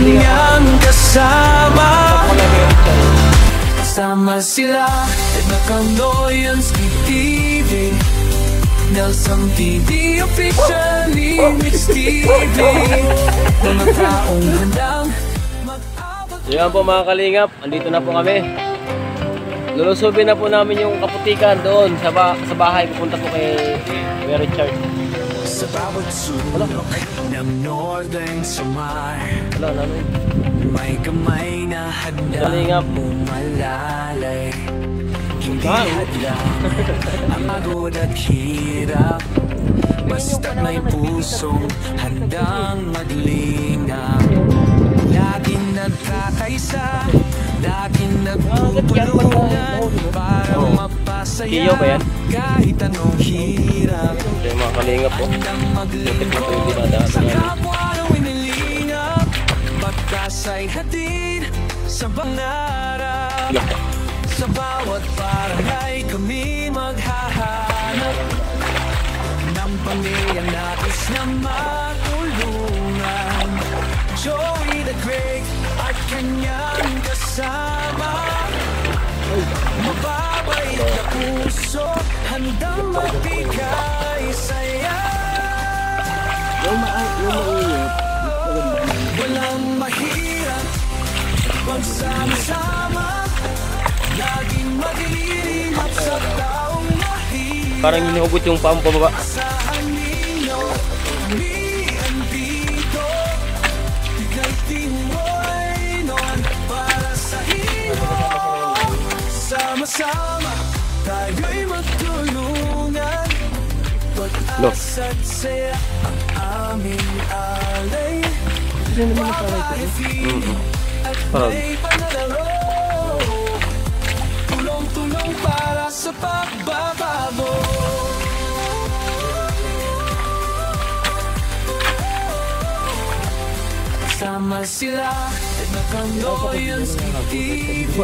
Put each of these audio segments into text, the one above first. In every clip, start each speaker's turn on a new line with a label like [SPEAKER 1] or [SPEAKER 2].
[SPEAKER 1] kanyang kasama. Sama sila at Nakaloyans TV, Nelson TV officially Mix TV. Mga taong handang mag-abot.
[SPEAKER 2] Yan po mga kalingap, andito na po kami. Lulusubin na po namin yung kaputikan doon sa bahay. Pupunta po kay Kuya Richard.
[SPEAKER 1] Sa bawat sulok ng Northern Samar, may kamay na handang umalalay. Hindi hadlang ang pagod at hirap, basta't may pusong handang maglingap. Laging nagkakaisa, laging nagtutulungan para mapasaya kahit anong hirap.
[SPEAKER 2] Yung mga kalingap po, butik na po yung dinadaan
[SPEAKER 1] sa kapwa ng inilingap, pagkasay hatid sa pangarap. Sa bawat barangay kami maghahanap ng pamilya nais na matulungan. Joey the Great at kanyang kasama, mababait na puso, handang magbigay saya. Walang mahirap, pagsama-sama, laging maglilingap sa taong mahirap.
[SPEAKER 2] Parang hinugot yung paa mo pababa.
[SPEAKER 1] Asahan ninyo, kami andito, bigay timoy noon para sa iyo. Sama-sama, tayo'y magtulungan, pag-asa't saya ang aming alay. Mapahifin at may panalaro, tulong-tulong para sa pagbabago. Sama sila at Nakaloyans TV,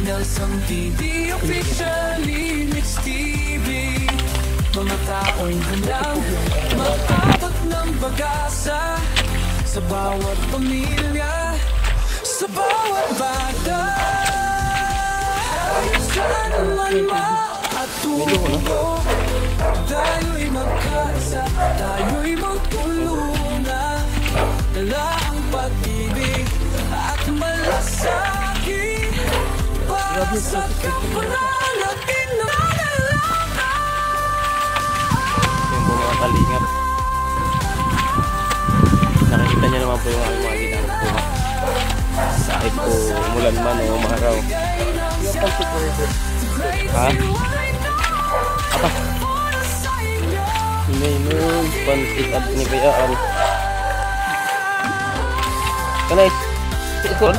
[SPEAKER 1] Nelson TV officially Mix TV. Mga taong handang mag-abot ng pag-asa sa bawat pamilya, sa bawat bata. Sana man maatulog, tayo'y magkaisa, tayo'y magtulungan. Dala ang pag-ibig at malasakit para sa kapwa natin na nalalaman.
[SPEAKER 2] Yung po mga kalingap, nakikita niyo naman po yung aming mga ginagawa po. Kahit po umulan man o umaraw. Ha? Apa? Hindi nun, pansit at nibayaan. Kanay, sikon?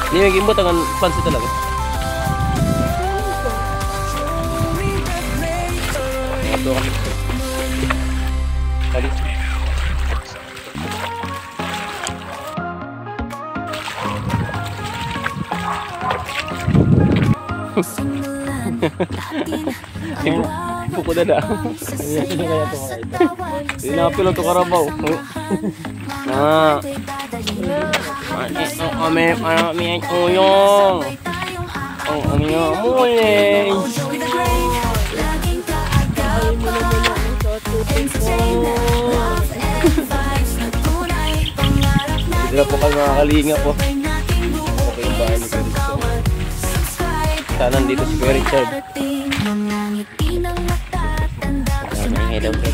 [SPEAKER 2] Hindi may gimbot ang pansit talaga. Ito kami. Tadi. Buko dada. Iya sini kaya to mga ito. Dinapil to karabaw. Ah. Ame uyong. Oh, amoy. Dito po kayo mga kalinga po. Ito po yung bahay ni Kuya Richard. Sana nandito si Kuya Richard. Hello guys.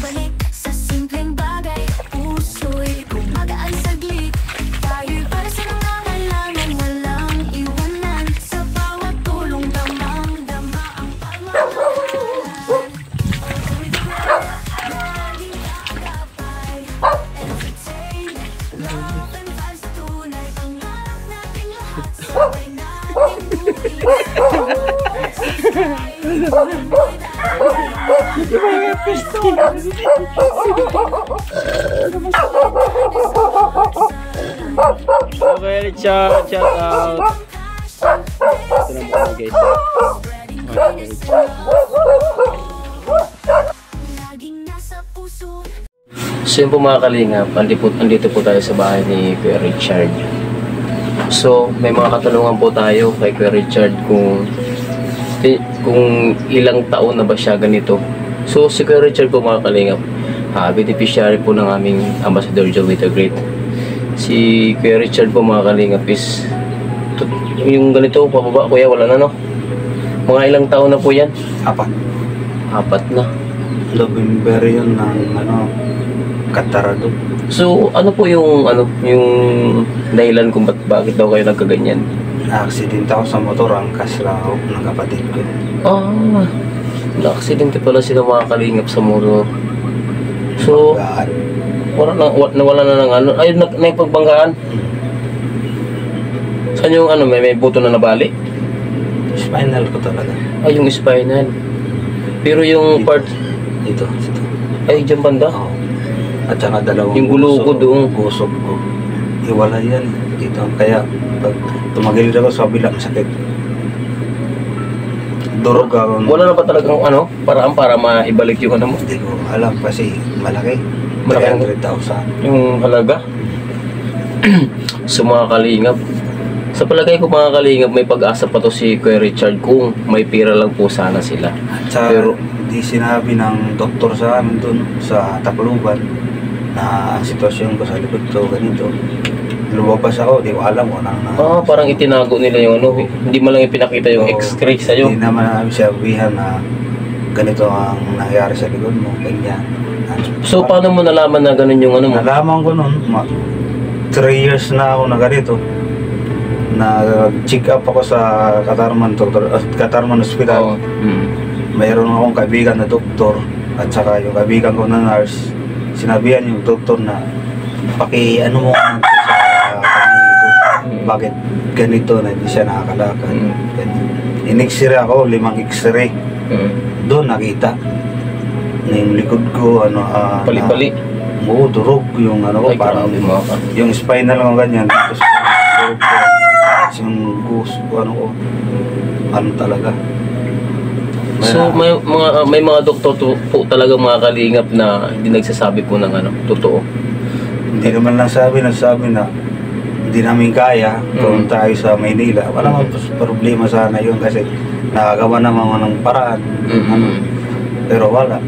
[SPEAKER 2] Okay, Richard, shout out. Ito na mga guys. So yun po mga kalingap, andito po tayo sa bahay ni Kuya Richard. So may mga katanungan po tayo kay Kuya Richard kung ilang taon na ba siya ganito. So si Kuya Richard po mga kalingap, beneficiary po ng aming Ambassador Joey the Great. Si Kuya Richard po mga kalingap is yung ganito pababa, kuya, wala na no? Mga ilang taon na po yan? 4 na.
[SPEAKER 3] November yun ng katarado.
[SPEAKER 2] So ano po yung dahilan kung bakit daw kayo nagkaganyan?
[SPEAKER 3] Na-accident ako sa motor, angkas lang ako ng kapatid ko.
[SPEAKER 2] Na-aksidente pala sila mga kalingap sa motor. So
[SPEAKER 3] Banggaan.
[SPEAKER 2] nawala na ng naipagpanggaan. Saan yung may buto na nabali?
[SPEAKER 3] Spinal ko talaga.
[SPEAKER 2] Yung spinal. Pero yung
[SPEAKER 3] Dito.
[SPEAKER 2] part
[SPEAKER 3] Dito.
[SPEAKER 2] ay dyan banda.
[SPEAKER 3] Oo. At saka dalawang
[SPEAKER 2] Yung gulo ko doon.
[SPEAKER 3] Gusok ko. Iwala yan. Dito. Kaya pag tumagilid ako sa bilang sakit. Durog ako.
[SPEAKER 2] Wala na ba talagang paraan para maibalik yung mo?
[SPEAKER 3] Hindi ko alam kasi malaki.
[SPEAKER 2] Malaki.
[SPEAKER 3] 300,000.
[SPEAKER 2] Yung halaga. So mga kalingap, sa palagay ko mga kalingap, may pag-asa pa to si Kuya Richard kung may pira lang po sana sila.
[SPEAKER 3] Sa
[SPEAKER 2] Pero
[SPEAKER 3] di sinabi ng doktor sa amin dun sa Tacloban na ang sitwasyon ko sa likod ko ganito. Lumabas ako, di ko alam kung anong
[SPEAKER 2] parang itinago nila yung hindi mo lang ipinakita yung x-ray sa'yo.
[SPEAKER 3] Hindi naman namin sabihan na ganito ang nangyari sa likod mo, ganyan.
[SPEAKER 2] So paano mo nalaman na ganun yung mo?
[SPEAKER 3] Nalaman ko nun, 3 years na ako na ganito. Nag-check up ako sa Katarman Hospital. Mayroon akong kaibigan na doktor at saka yung kaibigan ko na nurse. Sinabihan yung doktor na mo sa pamilya ko. Bakit ganito na hindi siya nakakalakad. In-x-ray ako, 5 x-ray. Doon nakita na yung likod ko
[SPEAKER 2] Pali-pali.
[SPEAKER 3] durog yung parang yung spinal ko ganyan. Tapos durog ko. Yung gusto ko talaga.
[SPEAKER 2] So may mga doktor po talaga mga kalingap na hindi nagsasabi po ng totoo.
[SPEAKER 3] Hindi naman lang nagsabi na hindi namin kaya kung tayo sa Maynila. Wala mang problema sana yun kasi nakagawa naman ng paraan. Pero wala.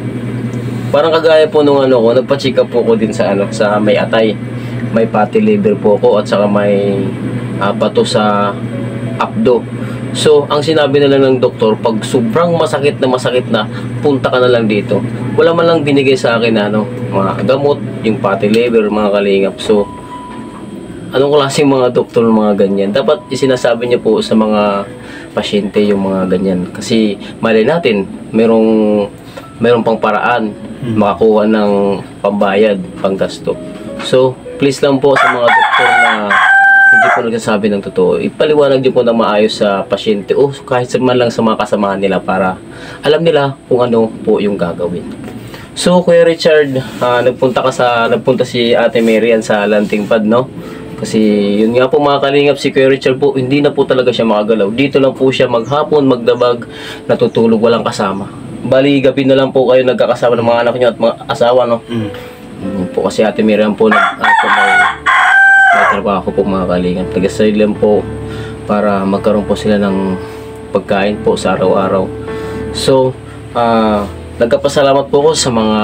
[SPEAKER 2] Parang kagaya po nung nagpa-check up po ko din sa sa may atay. May fatty liver po ko at saka may bato sa abdo. So, ang sinabi na lang ng doktor, pag sobrang masakit na, punta ka na lang dito. Wala man lang binigay sa akin mga gamot, yung fatty liver, mga kalingap. So, anong klaseng mga doktor mga ganyan? Dapat isinasabi niyo po sa mga pasyente yung mga ganyan. Kasi, malay natin, merong pang paraan makakuha ng pambayad, panggasto. So, please lang po sa mga doktor na hindi po nagsasabi ng totoo, ipaliwanag niyo po ng maayos sa pasyente o kahit man lang sa mga kasamahan nila para alam nila kung ano po yung gagawin. So Kuya Richard, nagpunta si Ate Marian sa landing pad, no? Kasi yun nga po mga kalingap, si Kuya Richard po hindi na po talaga siya makagalaw. Dito lang po siya maghapon, magdabag, natutulog, walang kasama. Bali gabi na lang po kayo nagkakasama ng mga anak niyo at mga asawa, no? Po kasi Ate Marian po may trabaho po mga kalingap. Taga-side lang po para magkaroon po sila ng pagkain po sa araw-araw. So, nagkapasalamat po ko sa mga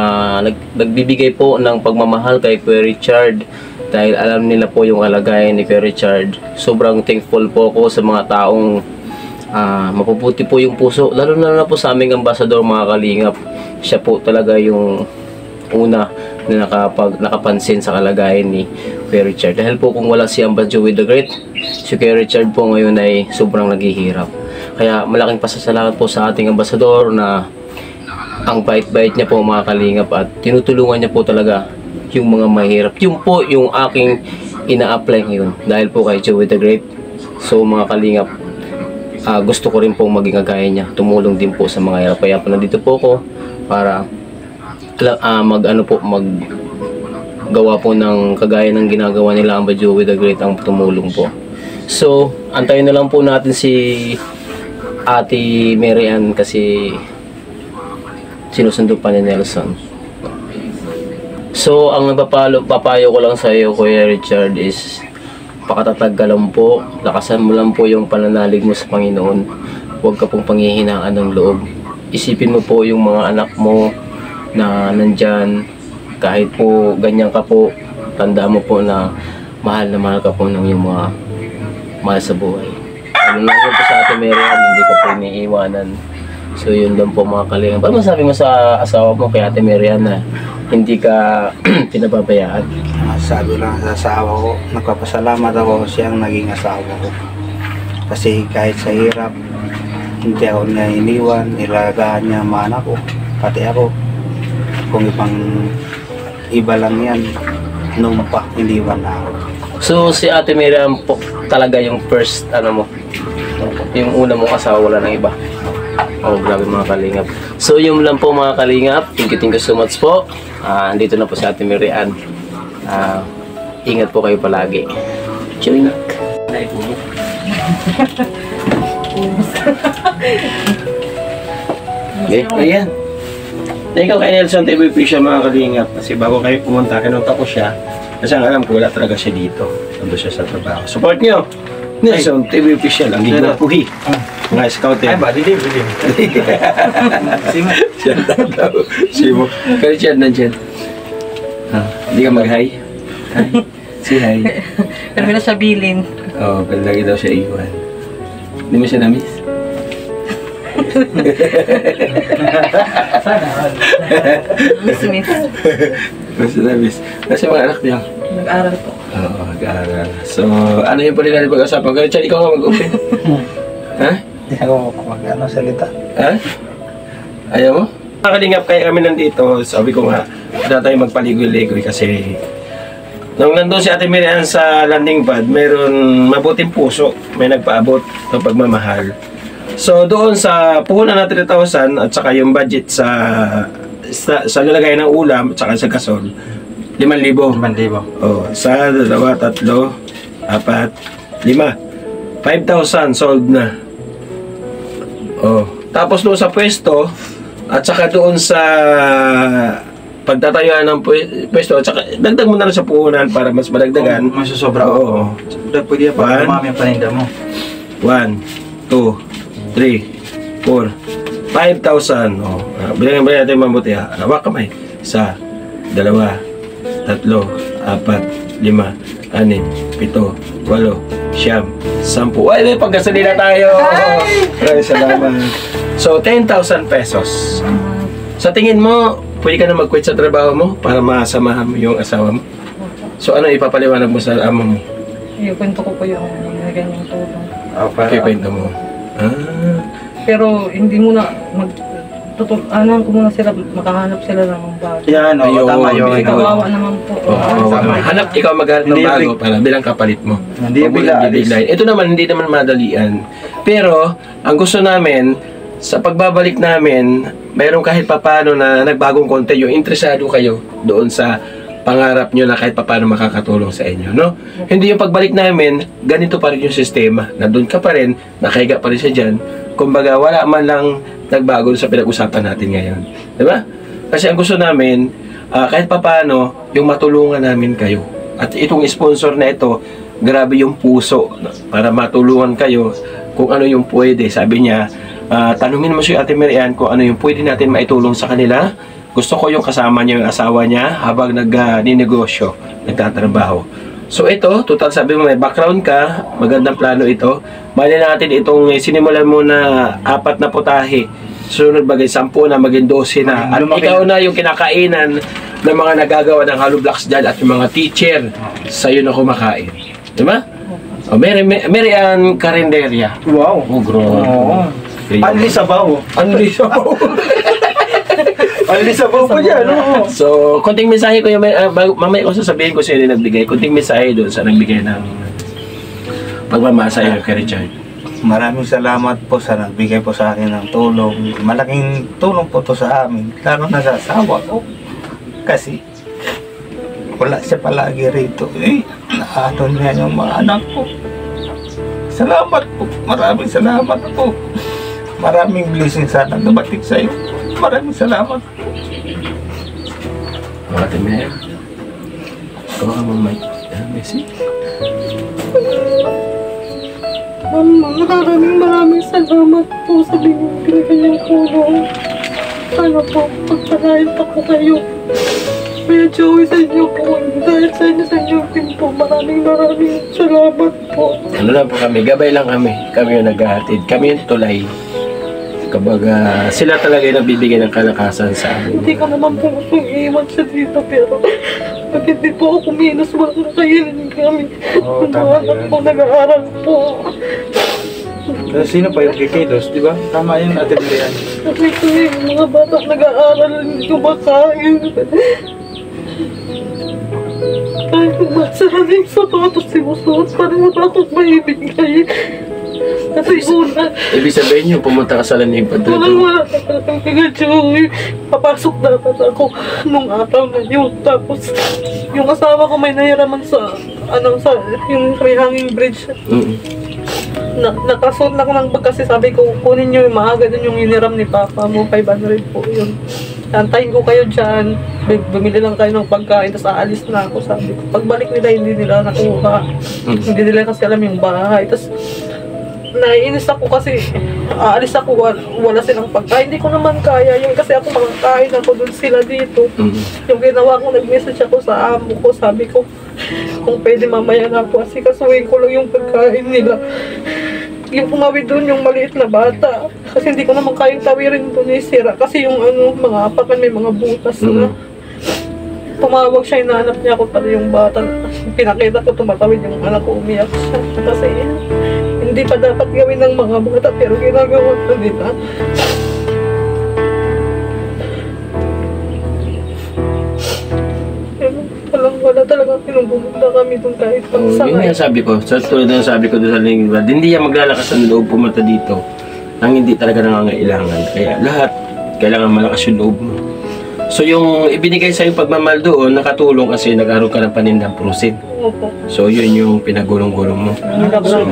[SPEAKER 2] nagbibigay po ng pagmamahal kay Kuya Richard dahil alam nila po yung kalagayan ni Kuya Richard. Sobrang thankful po ako sa mga taong mapuputi po yung puso, lalo na po sa aming ambassador mga kalingap. Siya po talaga yung una na nakapansin sa kalagayan ni Kuya Richard. Dahil po kung wala si Ambassador Joey the Great, si Kuya Richard po ngayon ay sobrang naghihirap. Kaya malaking pasasalamat po sa ating ambassador na ang bait-bait niya po mga kalingap at tinutulungan niya po talaga yung mga mahirap. Yung po yung aking ina-apply ngayon dahil po kay Joey the Great. So mga kalingap, gusto ko rin pong maging kagaya niya, tumulong din po sa mga hirap. Kaya po nandito po ako para maggawa po ng kagaya ng ginagawa nila ang Joey the Great, ang tumulong po. So antayin na lang po natin si Ate Marian kasi sinusundo pa ni Nelson. So, ang papayo ko lang sa iyo, Kuya Richard, is pakatatag ka lang po, lakasan mo lang po yung pananalig mo sa Panginoon. Huwag ka pong panghihinaan ng loob. Isipin mo po yung mga anak mo na nandyan, kahit po ganyan ka po, tanda mo po na mahal ka po ng yung mga mahal sa buhay. Ano lang po sa Ate Marian, hindi ka po iniiwanan. So yun lang po mga kalinga. Paano masabi mo sa asawa mo kay Ate Marian na hindi ka pinababayaan?
[SPEAKER 3] Sabi lang sa asawa ko, nagpapasalamat ako siyang naging asawa ko. Kasi kahit sa hirap, hindi ako niya iniwan, nilagaan niya mga anak ko, pati ako. Kung iba lang yan, nung pa, iniwan na ako.
[SPEAKER 2] So si Ate Marian po talaga yung first, ano mo, yung una mong asawa, wala nang iba. Oh, grabe mga kalingap. So yun lang po mga kalingap. Thank you so much po. Andito na po si Ate Marian. Ingat po kayo palagi. Chewing.
[SPEAKER 4] Okay, ayan. Thank you kay Nelson TVP siya mga kalingap. Kasi bago kayo pumunta, kinunta ko siya. Kasi ang alam ko, wala talaga siya dito. Nandun siya sa trabaho. Support nyo! Nelson TVP siya lang. Hindi ko puhi. Mga scouting. Ay ba, hindi. Simo. Siya daw. Simo. Kaya siya nandiyan. Hindi ka mag-hi? Si hi.
[SPEAKER 5] Pero may nasabilin.
[SPEAKER 4] Oo, pero lagi daw siya iwan. Hindi mo siya na-miss?
[SPEAKER 5] Miss.
[SPEAKER 4] Mas na-miss. Kasi mga anak niya.
[SPEAKER 5] Nag-aral po.
[SPEAKER 4] Oo, mag-aaral. So, ano yung pwede natin pag-usapan? Kaya Chad, ikaw nga mag-open. Ha?
[SPEAKER 3] Hindi ako salita.
[SPEAKER 4] Ha? Ayaw mo? Nakalingap kaya kami nandito. Sabi ko nga, wala tayo magpaligoy-ligoy kasi nung nandun si Ate Marian sa landing pad, meron mabuting puso. May nagpaabot ng pagmamahal. So, doon sa puhunan na 3,000 at saka yung budget sa lalagay ng ulam at saka sa gasol, 5,000.
[SPEAKER 3] 5,000.
[SPEAKER 4] Oh, sa 2, 3, 4, 5. 5,000 sold na. Oh, tapos doon sa pwesto at saka doon sa pagtatayuan ng pwesto at saka dagdag mo na lang sa puhunan para mas madagdagan.
[SPEAKER 3] Kung masusobra
[SPEAKER 4] Oo.
[SPEAKER 3] Pwede pa dumami ang paninda mo.
[SPEAKER 4] 1, 2, 3, 4, 5,000. Oh, bilangin natin mabuti ha. Hawak kamay. 1, 2, 3, 4, 5, 6, 7, 8, 8, 9, 10. Ay, may pagkasalina tayo. Ay, salamat. So, 10,000 pesos. Sa tingin mo, pwede ka na mag-quit sa trabaho mo para masamahan mo yung asawa mo? So, ano ipapaliwanag mo sa amo mo?
[SPEAKER 5] Yung kwento ko po yung ganyang tulong.
[SPEAKER 4] Okay, kwento mo.
[SPEAKER 5] Pero hindi muna ano ko muna sila, makahanap sila ng bago.
[SPEAKER 3] Yan,
[SPEAKER 4] Ayun,
[SPEAKER 3] tama yun.
[SPEAKER 4] ikaw.
[SPEAKER 5] Kawawa naman po.
[SPEAKER 4] Hanap ikaw maghanap ng
[SPEAKER 3] Hindi
[SPEAKER 4] bago para bilang kapalit mo.
[SPEAKER 3] Hindi
[SPEAKER 4] Huwag mo
[SPEAKER 3] bigla
[SPEAKER 4] lang
[SPEAKER 3] alis.
[SPEAKER 4] bibiglayin. Ito naman, hindi naman madalian. Pero, ang gusto namin, sa pagbabalik namin, mayroon kahit papano na nagbagong konti yung interesado kayo doon sa pangarap nyo na kahit papano makakatulong sa inyo, no? Hindi yung pagbalik namin, ganito pa rin yung sistema. Nandun ka pa rin, nakahiga pa rin siya dyan. Kumbaga, wala man lang nagbago sa pinag-usapan natin ngayon. Diba? Kasi ang gusto namin, kahit papano, yung matulungan namin kayo. At itong sponsor na ito, grabe yung puso para matulungan kayo kung ano yung pwede. Sabi niya, tanungin mo si Ate Marian kung ano yung pwede natin maitulong sa kanila. Gusto ko yung kasama niya, yung asawa niya, habang nag-ninegosyo, nagtatrabaho. So ito, total sabi mo may background ka, magandang plano ito. Bali natin itong sinimulan mo na 4 na putahe. Sunod bagay 10 na, maging 12 na. At ikaw na yung kinakainan ng mga nagagawa ng hollow blocks dyan at yung mga teacher sa'yo na kumakain. Diba? O, Marian Carinderia.
[SPEAKER 3] Wow.
[SPEAKER 4] Oh, bro.
[SPEAKER 3] Oo. Anli sabaw.
[SPEAKER 4] Anli sabaw.
[SPEAKER 3] Anli sabaw po dyan. Oo.
[SPEAKER 4] So, konting mensahe ko yung mamaya ko sasabihin ko sino yung nagbigay. Konting mensahe doon sa nagbigay ng pagmamasa kay Richard.
[SPEAKER 3] Maraming salamat po sa nagbigay po sa akin ng tulong. Malaking tulong po to sa amin. Lalo na sa asawa ko. Kasi wala siya palagi rito. Naano niya yung mga anak ko. Salamat po. Maraming salamat po. Maraming blessing sana dumating sa iyo. Maraming salamat.
[SPEAKER 4] Ate Mel. Kawa ka mo, Mike. Messi.
[SPEAKER 5] Maraming salamat po sa binigay niyong tulong. Sana po, pagpalain pa po kayo. Kuya Joey, sa inyo po. Dahil sa inyo din po. Maraming salamat po.
[SPEAKER 4] Ano lang po kami, gabay lang kami. Kami yung naghahatid. Kami yung tulay. Kabaga, sila talaga yung nagbibigay ng kalakasan sa amin.
[SPEAKER 5] Hindi ko naman po gusto iiwan siya dito, pero pag hindi po ako kumilos, walang kakainin kami.
[SPEAKER 3] Oo,
[SPEAKER 5] Ang
[SPEAKER 3] tama
[SPEAKER 5] mga anak
[SPEAKER 3] yan.
[SPEAKER 5] po nag-aaral po.
[SPEAKER 3] Sino pa yung kikilos, di ba? Tama yun, Ate Marian.
[SPEAKER 5] Kasi ko yung mga bata nag-aaral, hindi ko makain. Kahit masaling sapatos sinusuot, parang wala akong maibigay. Kasi una,
[SPEAKER 4] Ibig sabihin yung pumunta ka sa Lanipad.
[SPEAKER 5] wala kaya Joey. Papasok dapat ako nung araw na yun. Tapos, yung asawa ko may nahiraman sa yung may hanging bridge. Nakasunod ako ng bag kasi sabi ko, kunin nyo yung maaga dun yung iniram ni Papa mo, 500 po yun. Antayin ko kayo dyan, bumili lang kayo ng pagkain, tapos aalis na ako, sabi ko. Pagbalik nila, hindi nila nakuha. Hindi nila kasi alam yung bahay. Tapos, naiinis ako kasi aalis ako, wala silang pagkain. Hindi ko naman kaya yun kasi ako makakain ako dun sila dito. Yung ginawa ko, nag-message ako sa amo ko, sabi ko, kung pwede mamaya na ako kasi kasuhin ko lang yung pagkain nila. Yung pumawid doon yung maliit na bata. Kasi hindi ko naman kayang tawirin doon sira. Kasi yung mga apakan may mga butas na. Tumawag siya, hinahanap niya ako pala yung bata. Pinakita ko, tumatawid yung anak ko, umiyak siya. Kasi hindi pa dapat gawin ng mga bata pero ginagawa na nila. Wala talaga pinupunta kami doon kahit
[SPEAKER 4] Yun
[SPEAKER 5] pagsakay.
[SPEAKER 4] nga sabi ko, sa tulad na sabi ko doon sa Lanipad, hindi yan maglalakas ng loob pumunta dito nang hindi talaga nangangailangan. Kaya lahat, kailangan malakas yung loob mo. So yung ibinigay sa yung pagmamahal doon, nakatulong kasi nagkaroon ka ng panindang prusin.
[SPEAKER 5] Opo.
[SPEAKER 4] So yun yung pinagulong-gulong mo. So,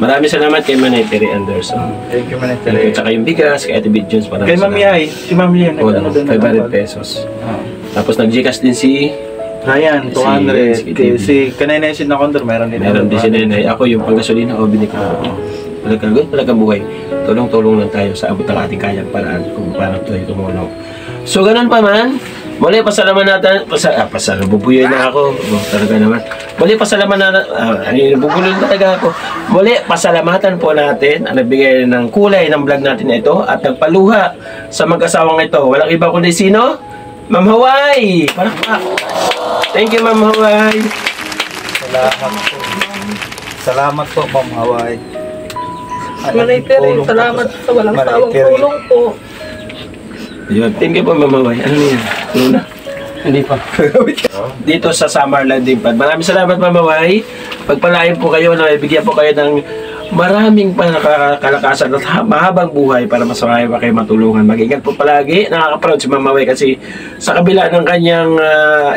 [SPEAKER 4] maraming salamat kay Manay Terry Anderson.
[SPEAKER 3] Thank you, Manay
[SPEAKER 4] At saka yung bigas, kay Ate Bid Jones,
[SPEAKER 3] Kay Mami Ay, si Mami Ay, nag-ano doon.
[SPEAKER 4] 500 pesos. Tapos nag-Gcash din si
[SPEAKER 3] Ryan, 200. Si kanina yung sinakondor, meron din.
[SPEAKER 4] meron din si Nenay. Ako yung panggasolina ko binigay ko. Talagang buhay. Tulong-tulong lang tayo sa abot ng ating kayang paraan kung paano tayo tumulong. So ganun pa man, muli pasalamat natin, bubuyoy na ako. Talaga naman. Muli pasalamat natin, bubulol talaga ako. Muli pasalamatan po natin ang nagbigay ng kulay ng vlog natin na ito at nagpaluha sa mag-asawang ito. Walang iba kundi sino? Ma'am Hawaii! Palakpak! Thank you, Ma'am Hawaii!
[SPEAKER 3] Salamat po, Ma'am Hawaii.
[SPEAKER 5] Manay Terry, salamat sa walang sawang tulong po.
[SPEAKER 4] Yun. Thank you po, Ma'am Hawaii. Ano yan? Ano na? Hindi pa. Dito sa Summerland din pa. Maraming salamat, Ma'am Hawaii. Pagpalain po kayo na ibigyan po kayo ng maraming kalakasan at mahabang buhay para mas marami pa kayo matulungan. Mag-ingat po palagi. Nakaka-proud si Ma'am Hawaii kasi sa kabila ng kanyang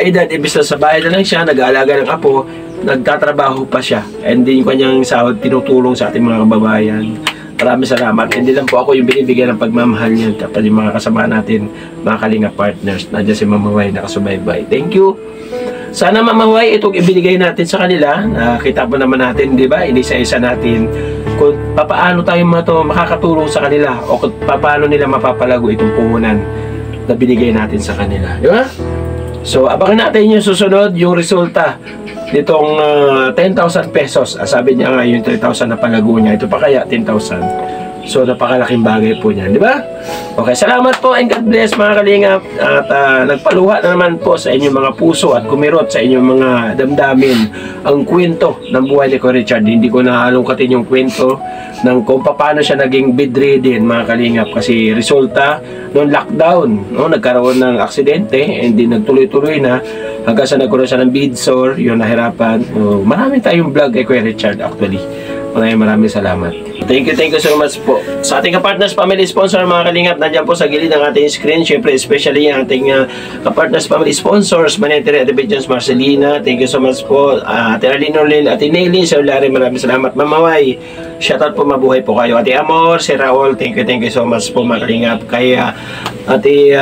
[SPEAKER 4] edad, ibig na sa bahay na lang siya, nag-aalaga ng apo, nagtatrabaho pa siya. And din yung kanyang sahod, tinutulong sa ating mga kababayan. Maraming salamat. Hindi lang po ako yung binibigyan ng pagmamahal niya. Tapos yung mga kasama natin, mga kalinga partners. Nandiyan si Ma'am Hawaii nakasubaybay. Thank you. Sana Ma'am Hawaii, itong ibinigay natin sa kanila. Nakita po naman natin, di ba? Inisa-isa natin kung paano tayo makakatulong sa kanila o kung paano nila mapapalago itong puhunan na binigay natin sa kanila. Di ba? So, abangan natin yung susunod, yung resulta nitong 10,000 pesos. Sabi niya nga yung 3,000 na palago niya. Ito pa kaya 10,000. So, napakalaking bagay po niyan. Di ba? Okay, salamat po and God bless mga kalingap. At nagpaluha na naman po sa inyong mga puso at kumirot sa inyong mga damdamin ang kwento ng buhay ni Kuya Richard. Hindi ko na halongkatin yung kwento ng kung paano siya naging bedridden mga kalingap. Kasi resulta noong lockdown, no, nagkaroon ng aksidente and din nagtuloy-tuloy na hanggang sa nagkaroon siya ng bedsore, yun nahirapan. Marami tayong vlog kay Kuya Richard actually. Maraming salamat. Thank you so much po. Sa ating kapartners family sponsor mga kalingap, nandiyan po sa gilid ng ating screen. Siyempre, especially ang ating kapartners family sponsors, Manay Terry, Ate Bid Jones, Marcelina. Thank you so much po. Ate Arlene Orlin, Ate Naylin, Sir Larry, maraming salamat. Ma'am Hawaii, Shoutout po, mabuhay po kayo. Ate Amor, si Raul, thank you so much po mga kalingap. Kay Ate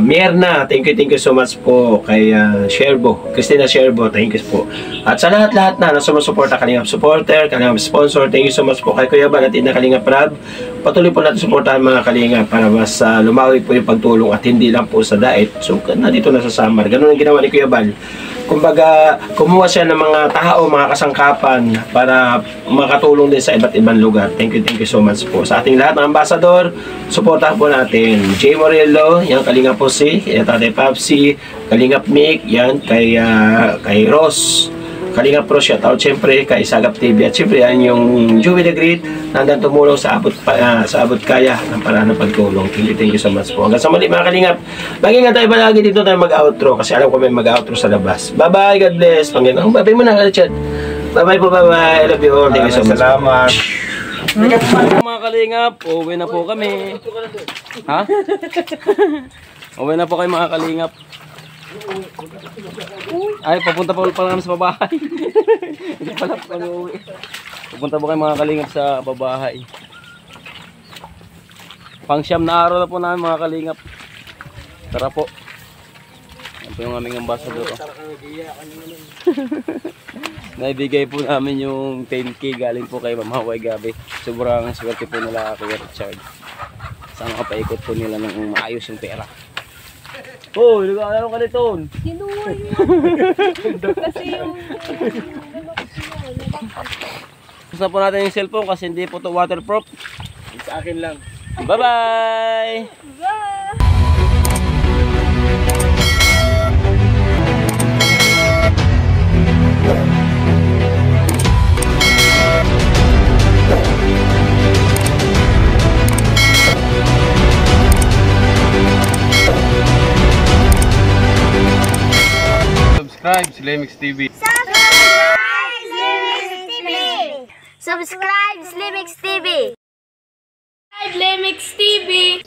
[SPEAKER 4] Mierna, thank you so much po. Kay Sherbo, Christina Sherbo, thank you po. At sa lahat-lahat na sumusuporta, kalingap supporter, kalingap sponsor, thank you so much po kay Kuya Bal at Ina Kalingap Rab. Patuloy po natin suportahan mga kalingap para mas lumawi po yung pagtulong at hindi lang po sa diet. So, nandito na sa Samar. Ganun ang ginawa ni Kuya Bal. Kumbaga, kumuha siya ng mga tao, mga kasangkapan para makatulong din sa iba't ibang lugar. Thank you so much po. Sa ating lahat ng ambassador, suportahan po natin. Jay Morello, yan, Kalingap po si, Tatay Papsi, Kalingap Mick, yan, kay Ross. Kalingap Pro, shoutout siyempre kay Sagap TV at siyempre yan yung Joey the Great nandang tumulong sa abot kaya ng paraan ng pagtulong. Thank you so much po. Hanggang sa muli mga kalingap, mag-ingat tayo palagi dito tayo mag-outro kasi alam ko may mag-outro sa labas. Bye bye, God bless. Panginoon, bye bye muna Richard. Bye bye po, bye bye. I love you all. Thank you so much.
[SPEAKER 3] Salamat.
[SPEAKER 2] Mga kalingap, uwi na po kami. Ha? Uwi na po kayo mga kalingap. Ay, papunta pa lang kami sa babahay. Hindi pala kami uwi. Papunta po kayo mga kalingap sa babahay. Pang-siyam na araw na po namin mga kalingap. Tara po. Yan po yung aming ambassador. Naibigay po namin yung 10K galing po kay Ma'am Hawaii Gabi. Sobrang swerte po nila Kuya Richard. Sana kapaikot po nila ng maayos yung pera. Oh, nag-aalala ka nito.
[SPEAKER 6] Kinuha yun. Kasi yung...
[SPEAKER 2] Gusto po natin yung cellphone kasi hindi po to waterproof. Sa akin lang. Bye-bye!
[SPEAKER 6] Bye!
[SPEAKER 7] Subscribe sa Lemix TV.
[SPEAKER 6] Subscribe Slimix TV. Subscribe Lemix TV.